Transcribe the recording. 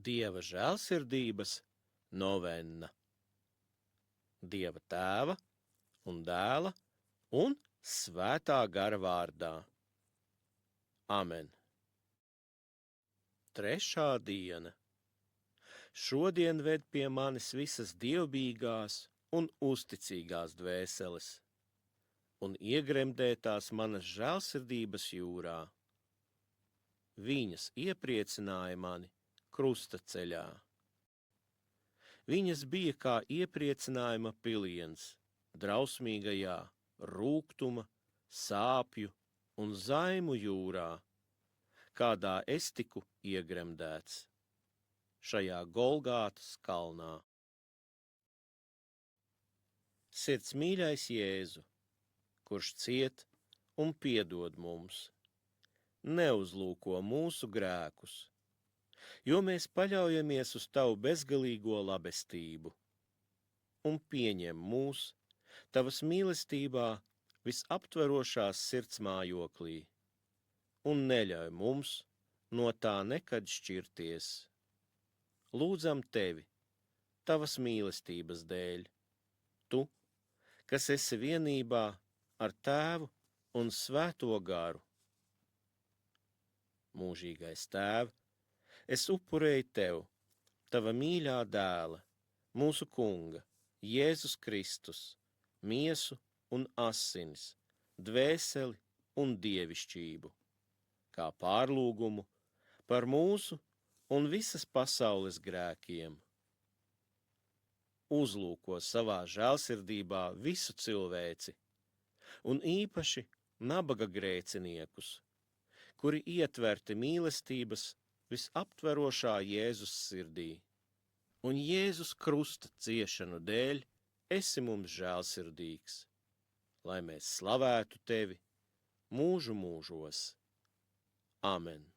Dieva žēlsirdības novenna. Dieva Tēva un Dēla un Svētā gara vārdā. Amen. Trešā diena. Šodien ved pie manis visas dievbijīgās un uzticīgās dvēseles, un iegremdētās manas žēlsirdības jūrā. Viņas iepriecināja mani krusta ceļā. Viņas bija kā iepriecinājuma piliens, drausmīgajā rūgtuma, sāpju un zaimu jūrā, kādā es tiku iegremdēts, šajā Golgātas kalnā. Sirds mīļais Jēzu, kurš ciet un piedod mums, neuzlūko mūsu grēkus, jo mēs paļaujamies uz tavu bezgalīgo labestību, un pieņem mūs tavas mīlestībā visaptverošās sirds mājoklī, un neļauj mums no tā nekad šķirties. Lūdzam tevi, tavas mīlestības dēļ, tu, kas esi vienībā ar Tēvu un Svēto garu. Mūžīgais Tēv, es upurēju tev, tava mīļā dēla, mūsu Kunga, Jēzus Kristus, miesu un asinis, dvēseli un dievišķību, kā pārlūgumu par mūsu un visas pasaules grēkiem. Uzlūko savā žēlsirdībā visu cilvēci, un īpaši nabaga grēciniekus, kuri ietverti mīlestības visaptverošā Jēzus sirdī, un Jēzus krusta ciešanu dēļ esi mums žēlsirdīgs, lai mēs slavētu tevi mūžu mūžos. Amen.